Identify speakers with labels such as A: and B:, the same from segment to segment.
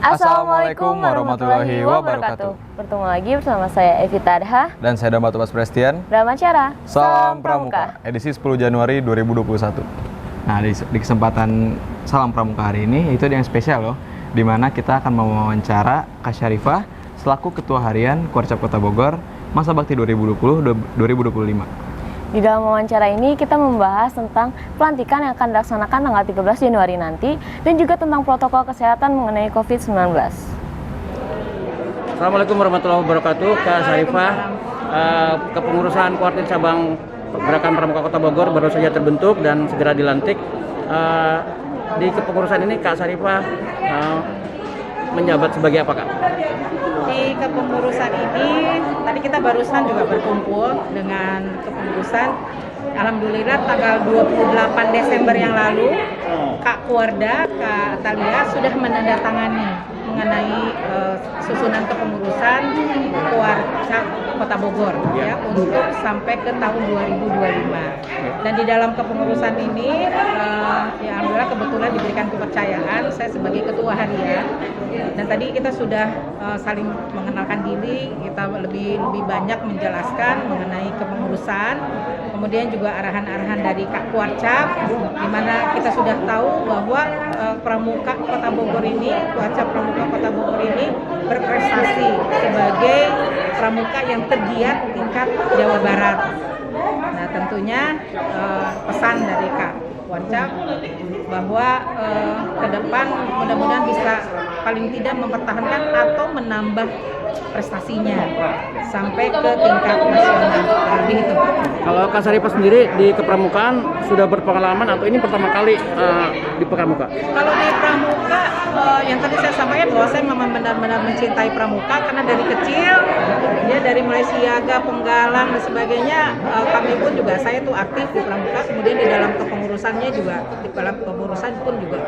A: Assalamualaikum warahmatullahi wabarakatuh.
B: Bertemu lagi bersama saya Evita Adha
A: Dan saya Dama Tupas Prestian.
B: dalam acara
A: Salam Pramuka, edisi 10 Januari 2021. Nah, di kesempatan Salam Pramuka hari ini, itu yang spesial loh, di mana kita akan mewawancara Kak Syarifah selaku Ketua Harian Kuarcap Kota Bogor masa bakti 2020-2025.
B: Di dalam wawancara ini kita membahas tentang pelantikan yang akan dilaksanakan tanggal 13 Januari nanti dan juga tentang protokol kesehatan mengenai COVID-19.
C: Assalamualaikum warahmatullahi wabarakatuh. Kak Syarifah, kepengurusan Kuartir Cabang Gerakan Pramuka Kota Bogor baru saja terbentuk dan segera dilantik. Di kepengurusan ini Kak Syarifah menjabat sebagai apa, Kak?
D: Di kepengurusan ini, tadi kita barusan juga berkumpul dengan kepengurusan. Alhamdulillah tanggal 28 Desember yang lalu, Kak Kuarda, Kak Atalia sudah menandatangani mengenai susunan kepengurusan Kuarcap Kota Bogor ya untuk sampai ke tahun 2025. Dan di dalam kepengurusan ini ya alhamdulillah kebetulan diberikan kepercayaan saya sebagai ketua harian. Dan tadi kita sudah saling mengenalkan diri, kita lebih banyak menjelaskan mengenai kepengurusan, kemudian juga arahan-arahan dari Kak Kuarcap, di mana kita sudah tahu bahwa Pramuka Kota Bogor ini, Kuarcap Pramuka Kota Bogor ini berprestasi sebagai pramuka yang tergiat tingkat Jawa Barat. Nah tentunya pesan dari Kak Kuarcap bahwa ke depan mudah-mudahan bisa paling tidak mempertahankan atau menambah prestasinya sampai ke tingkat nasional. Begitu.
C: Kalau Kak Syarifah sendiri di kepramukaan sudah berpengalaman atau ini pertama kali di pramuka?
D: Kalau di pramuka yang tadi saya sampaikan bahwa saya memang benar-benar mencintai pramuka karena dari kecil ya dari mulai siaga, penggalang dan sebagainya kami pun juga saya tuh aktif di pramuka, kemudian di dalam kepengurusannya juga di dalam kepengurusan pun juga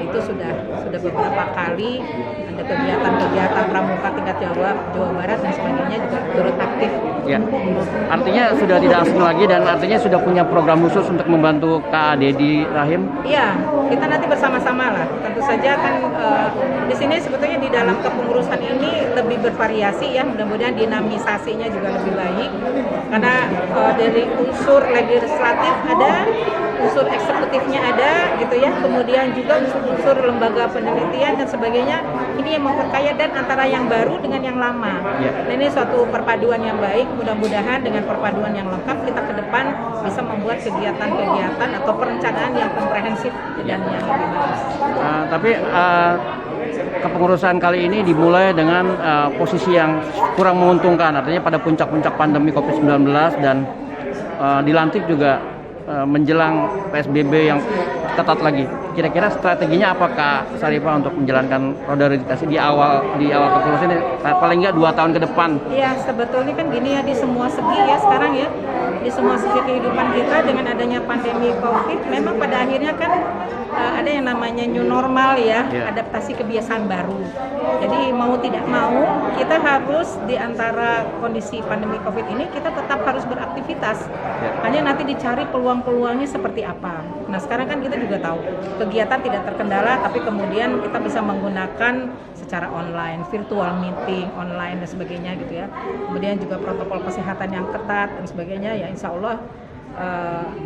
D: itu sudah beberapa kali ada kegiatan pramuka tingkat Jawa Barat dan sebagainya juga turut aktif.
C: Ya, artinya sudah tidak asing lagi dan artinya sudah punya program khusus untuk membantu Kak Dedi Rahim.
D: Iya, kita nanti bersama-sama lah. Tentu saja kan di sini sebetulnya di dalam kepengurusan ini lebih bervariasi ya. Mudah-mudahan dinamisasinya juga lebih baik. Karena dari unsur legislatif ada, unsur eksekutifnya ada, gitu ya. Kemudian juga unsur lembaga penelitian dan sebagainya. Ini yang memperkaya dan antara yang baru dengan yang lama. Ya. Nah, ini suatu perpaduan yang baik. Mudah-mudahan dengan perpaduan yang lengkap kita ke depan bisa membuat kegiatan-kegiatan atau perencanaan yang komprehensif dan yang lebih bagus.
C: Tapi kepengurusan kali ini dimulai dengan posisi yang kurang menguntungkan, artinya pada puncak-puncak pandemi COVID-19 dan dilantik juga menjelang PSBB yang ketat lagi. Kira-kira strateginya apakah Syarifah untuk menjalankan roda regenerasi di awal kepengurusan ini paling nggak 2 tahun ke depan?
D: Iya, sebetulnya kan gini ya, di semua segi ya sekarang ya, di semua segi kehidupan kita dengan adanya pandemi COVID, memang pada akhirnya kan ada yang namanya new normal ya, adaptasi kebiasaan baru. Jadi mau tidak mau kita harus di antara kondisi pandemi COVID ini kita tetap harus beraktivitas. Hanya nanti dicari peluang-peluangnya seperti apa. Nah sekarang kan kita juga tahu kegiatan tidak terkendala, tapi kemudian kita bisa menggunakan secara online, virtual meeting, online dan sebagainya gitu ya. Kemudian juga protokol kesehatan yang ketat dan sebagainya ya insya Allah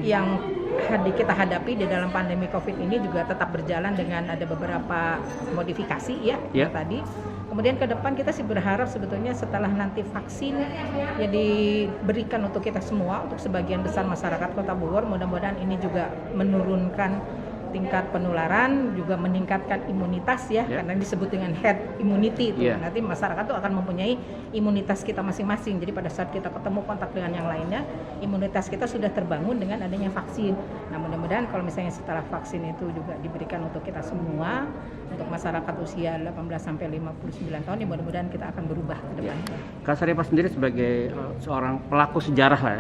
D: yang kita hadapi di dalam pandemi COVID ini juga tetap berjalan dengan ada beberapa modifikasi ya tadi. Kemudian ke depan kita sih berharap sebetulnya setelah nanti vaksin ya diberikan untuk kita semua, untuk sebagian besar masyarakat Kota Bogor, mudah-mudahan ini juga menurunkan tingkat penularan, juga meningkatkan imunitas ya, karena disebut dengan herd immunity itu. Nanti masyarakat tuh akan mempunyai imunitas kita masing-masing. Jadi pada saat kita ketemu kontak dengan yang lainnya, imunitas kita sudah terbangun dengan adanya vaksin. Nah mudah-mudahan kalau misalnya setelah vaksin itu juga diberikan untuk kita semua, untuk masyarakat usia 18 sampai 59 tahun, ya mudah-mudahan kita akan berubah ke depan.
C: Kak Syarifah sendiri sebagai seorang pelaku sejarah lah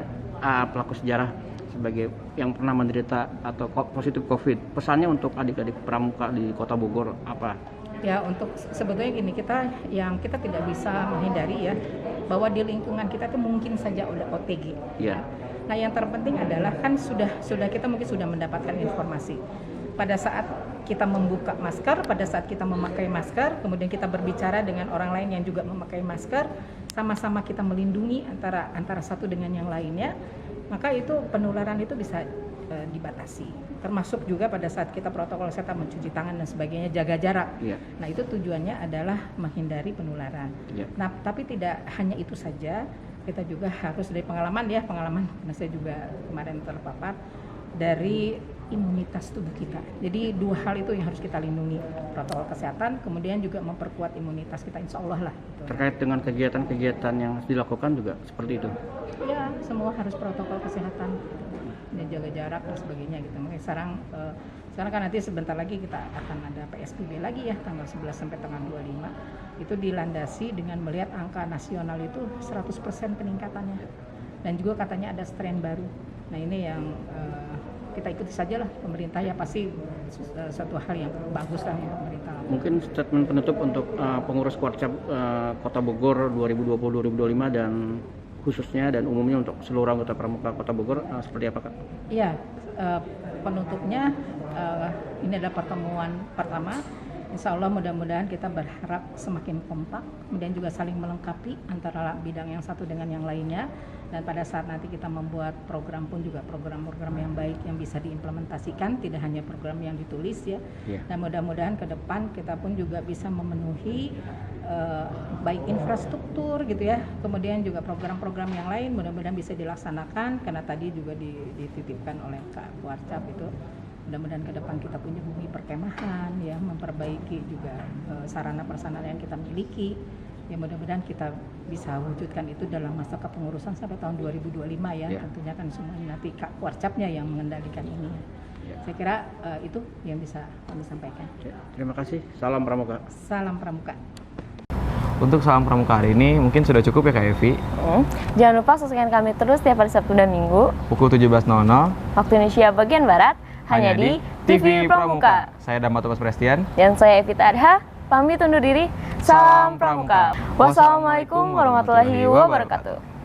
C: pelaku sejarah sebagai yang pernah menderita atau positif COVID, pesannya untuk adik-adik pramuka di Kota Bogor apa?
D: Ya untuk sebetulnya gini, kita tidak bisa menghindari ya bahwa di lingkungan kita itu mungkin saja ada OTG. Ya. Nah yang terpenting adalah kan sudah kita mungkin sudah mendapatkan informasi pada saat kita membuka masker, pada saat kita memakai masker, kemudian kita berbicara dengan orang lain yang juga memakai masker, sama-sama kita melindungi antara satu dengan yang lainnya, maka itu penularan itu bisa dibatasi. Termasuk juga pada saat kita protokol kesehatan mencuci tangan dan sebagainya, jaga jarak.
C: Yeah.
D: Nah, itu tujuannya adalah menghindari penularan.
C: Yeah.
D: Nah, tapi tidak hanya itu saja, kita juga harus dari pengalaman karena saya juga kemarin terpapar, dari imunitas tubuh kita. Jadi dua hal itu yang harus kita lindungi, protokol kesehatan, kemudian juga memperkuat imunitas kita, insya Allah lah. Gitu.
C: Terkait dengan kegiatan-kegiatan yang dilakukan juga seperti itu?
D: Ya, semua harus protokol kesehatan, dan jaga jarak dan sebagainya gitu. Makanya sekarang kan nanti sebentar lagi kita akan ada PSBB lagi ya, tanggal 11 sampai tanggal 25. Itu dilandasi dengan melihat angka nasional itu 100% peningkatannya. Dan juga katanya ada strain baru. Nah, ini yang kita ikuti saja lah, pemerintah ya pasti satu hal yang bagus lah untuk pemerintah.
C: Mungkin statement penutup untuk pengurus Kuarcap Kota Bogor 2020-2025 dan khususnya dan umumnya untuk seluruh anggota Pramuka Kota Bogor seperti apa, Kak?
D: Iya, penutupnya ini adalah pertemuan pertama. Insya Allah mudah-mudahan kita berharap semakin kompak, kemudian juga saling melengkapi antara bidang yang satu dengan yang lainnya. Dan pada saat nanti kita membuat program pun juga program-program yang baik yang bisa diimplementasikan, tidak hanya program yang ditulis ya. Yeah. Dan mudah-mudahan ke depan kita pun juga bisa memenuhi baik infrastruktur gitu ya, kemudian juga program-program yang lain mudah-mudahan bisa dilaksanakan, karena tadi juga dititipkan oleh Kak Kuarcap itu. Mudah-mudahan ke depan kita punya bumi perkemahan ya, memperbaiki juga sarana prasarana yang kita miliki. Ya mudah-mudahan kita bisa wujudkan itu dalam masa kepengurusan sampai tahun 2025 ya. Tentunya kan semuanya nanti Kak Kuarcapnya yang mengendalikan ini. Saya kira itu yang bisa kami sampaikan.
C: Terima kasih. Salam Pramuka.
D: Salam Pramuka.
A: Untuk Salam Pramuka hari ini mungkin sudah cukup ya Kak Evi.
B: Jangan lupa saksikan kami terus setiap hari Sabtu dan Minggu
A: Pukul 17.00
B: waktu Indonesia bagian Barat hanya di TV Pramuka.
A: Saya Dama Thomas Prestian.
B: Dan saya Evita Adha, pamit undur diri. Salam Pramuka. Wassalamualaikum warahmatullahi wabarakatuh.